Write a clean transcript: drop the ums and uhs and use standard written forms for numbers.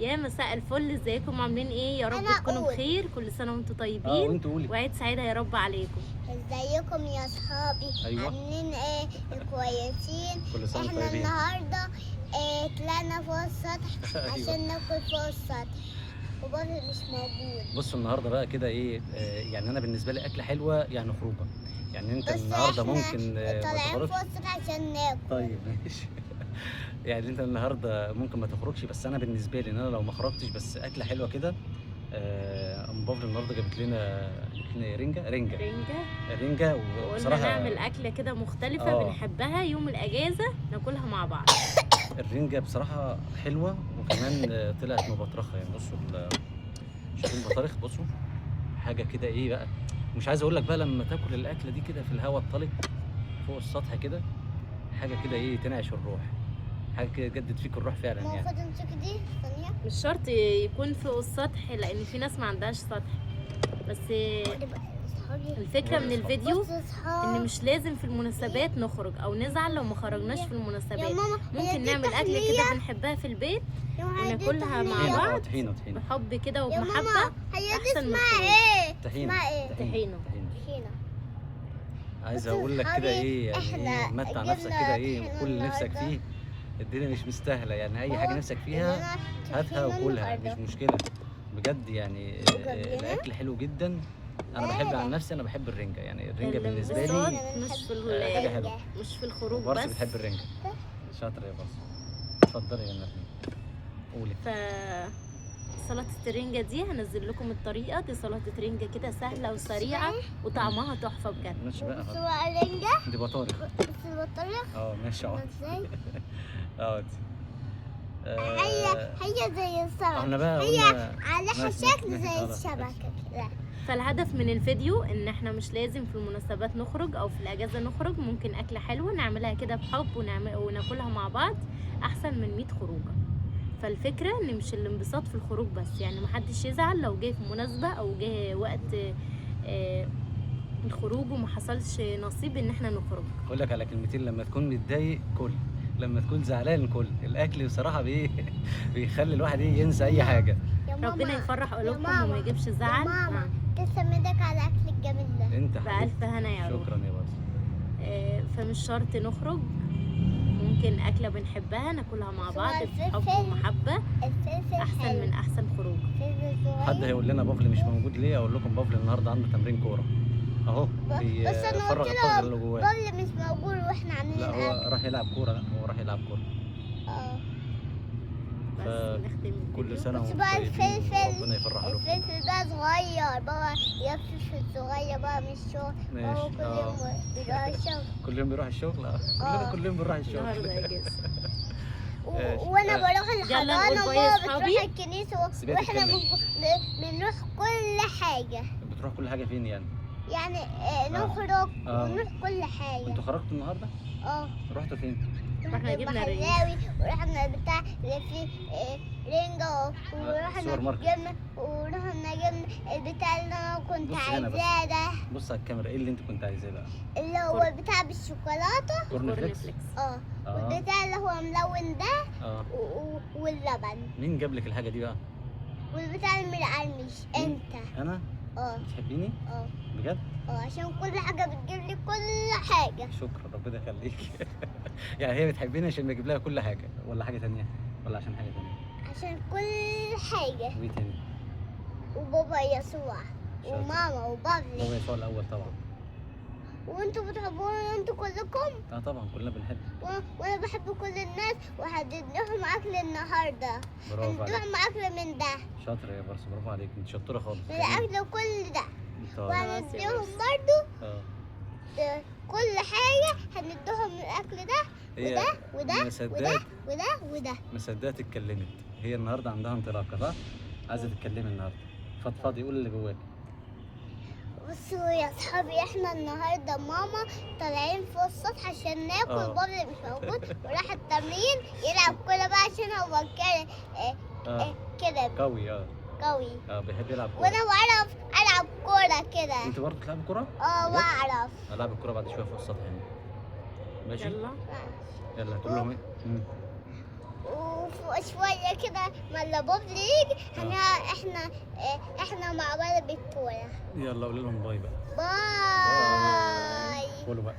يا مساء الفل، ازيكم عاملين ايه؟ يا رب أنا تكونوا أقول. بخير، كل سنه وانتم طيبين وانت قولي. وعيد سعيده يا رب عليكم. ازيكم يا صحابي؟ أيوة. عاملين ايه؟ كويسين. كل سنة احنا طيبين. النهارده طلعنا فوق السطح أيوة. عشان ناكل فوق السطح وبابا مش موجود. بصوا النهارده بقى كده ايه، يعني انا بالنسبه لي اكله حلوه يعني خروجه. يعني انت بس النهارده احنا ممكن ما طالعين فوق تخرجش. السطح عشان ناكل. طيب ماشي. يعني انت النهارده ممكن ما تخرجش، بس انا بالنسبه لي ان انا لو ما خرجتش بس اكله حلوه كده. ام بابل النهارده جابت لنا رنجه رنجه، وقلنا وبصراحه نعمل اكله كده مختلفه بنحبها يوم الاجازه ناكلها مع بعض. الرنجه بصراحه حلوه، وكمان طلعت مبطرخه. يعني بصوا شوفوا البطارخ، بصوا حاجه كده ايه بقى. مش عايز اقول لك بقى لما تاكل الاكله دي كده في الهواء الطلق فوق السطح كده، حاجه كده ايه تنعش الروح، حاجه كده تجدد فيك الروح فعلا يعني. ماخد امسك دي ثانيه. مش شرط يكون فوق السطح، لان في ناس ما عندهاش سطح، بس الفكره من الفيديو بصوا يا صحابي. ان مش لازم في المناسبات نخرج او نزعل لو ما خرجناش في يا المناسبات. ماما هي ممكن دي نعمل اكله تحلية؟ كده بنحبها في البيت يا ماما هي دي وناكلها مع تحلية؟ بعض طحينه بحب كده يا وبمحبه. ماما هي دي أحسن من اسمها الخروج. ايه؟ طحينه اسمها ايه؟ طحينه. طحينة. عايز بصوا اقول لك كده صحابي، ايه يعني إحنا ايه، متع نفسك جبنا كده ايه طحينة وكل اللي نفسك النهاردة. فيه. الدنيا مش مستاهله، يعني اي حاجه هو نفسك فيها إننا هاتها طحينة وكلها، مش النهاردة. مشكله بجد. يعني وجنبنا؟ الاكل حلو جدا. انا بحب عن نفسي، انا بحب الرنجه. يعني الرنجه بالنسبه الانبساط لي مش في حاجه حلوه. مش في الخروج برضه بس. بتحب الرنجه. شاطره يا باص. اتفضلي يا نرمين، قولي. ف سلطة الرنجة دي هنزل لكم الطريقة. دي سلطة رنجة كده سهلة وسريعة وطعمها تحفة بجد. ماشي بقى. بصوا بقى الرنجة. دي بطارخ. بصوا البطاريخ. ماشي عاملة اقعد. ازاي؟ اقعد. هي زي السمك. احنا بقى هي قلنا عليها ماشي، شكل ماشي، زي خلاص. الشبكة كده. فالهدف من الفيديو ان احنا مش لازم في المناسبات نخرج او في الاجازة نخرج. ممكن اكلة حلوة نعملها كده بحب وناكلها مع بعض احسن من 100 خروجة. فالفكرة ان مش الانبساط في الخروج بس، يعني محدش يزعل لو جه في مناسبة او جه وقت الخروج وما حصلش نصيب ان احنا نخرج. اقول لك على كلمتين: لما تكون متضايق كل، لما تكون زعلان كل. الاكل بصراحه بيخلي الواحد ينسى اي حاجه. يا ماما. ربنا يفرح يا قلوبكم ماما. وما يجيبش زعل. يا ماما تسلم ايدك على الاكل الجميل ده. انت بألف حبيبتي. هنا يا روح. شكرا يا باص. فمش شرط نخرج، ممكن أكلة بنحبها ناكلها مع بعض بحب الفلفل. ومحبة الفلفل أحسن حلو. من أحسن خروج. فلفل صغير. حد هيقول لنا بافل مش موجود ليه؟ اقول لكم بافل النهارده عنده تمرين كوره اهو، بس انا بيفرغ قلت الطاقه له اللي جواه. بابل مش موجود واحنا عاملين لا هو راح يلعب كوره، اه. بس نختم كل الفيديو. سنه بس وانتم بقى طيبين الفلفل. وربنا يفرح قلوبكم. الفلفل ده صغير بابا، يا فلفل صغير بقى من الشغل. ماشي. بابا كل يوم بيروح الشغل. كل يوم بيروح الشغل. كلنا كل يوم بنروح الشغل. النهارده إجازة. ماشي. وانا بروح يلا الحضانه نقول باي يا وماما صحابي. بتروح الكنيسه سيبيها واحنا تتكلم. بنروح كل حاجه. بتروح كل حاجه فين يعني؟ يعني نخرج آه. ونروح كل حاجه. انتوا خرجتوا النهارده؟ اه. رحتوا فين؟ رحنا جبنا رنج. بحلاوي ورحنا بتاع اللي فيه رنجة سوبر ماركت. ورحنا جبنا البتاع اللي انا كنت بص هنا بس. عايزاه ده، بص على الكاميرا، ايه اللي انت كنت عايزاه بقى؟ اللي هو البتاع بالشوكولاتة. كورن فليكس. اه. والبتاع اللي هو ملون ده واللبن. مين جاب لك الحاجه دي بقى؟ والبتاع المقرمش. انت. انا؟ اه. بتحبيني؟ اه. بجد؟ عشان كل حاجة بتجيب لي كل حاجة. شكرا، ربنا يخليك. يعني هي بتحبيني عشان بجيب لها كل حاجه، ولا حاجه تانية؟ ولا عشان حاجه تانية؟ عشان كل حاجة. وايه تاني؟ وبابا يسوع شاطر. وماما وبابلي. بابا يسوع الاول طبعا. وانتوا بتحبوني انتوا كلكم. طبعا كلنا بنحب. وانا بحب كل الناس وهديت لهم اكل النهارده. برافو عليك. هنديهم اكل من ده، شاطره يا برس، برافو عليك، انت شطوره خالص. من الاكل كل ده. طيب. وهنديهم برضو اه كل حاجه. هنديهم الاكل ده هي وده وده مصدقت وده. مصدقت اتكلمت. هي النهارده عندها انطلاقه صح؟ عايزه تتكلمي النهارده. فضفضي، قولي اللي جواك. بصوا يا صحابي، احنا النهارده ماما طالعين فوق السطح عشان ناكل. بابا مش موجود وراح التمرين يلعب كوره بقى عشان هو كده قوي. قوي. بيحب يلعب كوره. وانا بعرف العب كوره كده. انت برضه بتلعبي كوره؟ بعرف. هلعب الكوره بعد شويه فوق السطح هنا. ماشي؟ يلا يلا هتقول لهم ايه؟ شويه كده ما اللابوب يجي احنا مع بعض بالكوره. يلا قولي لهم باي بقى. باي. قولوا بقى.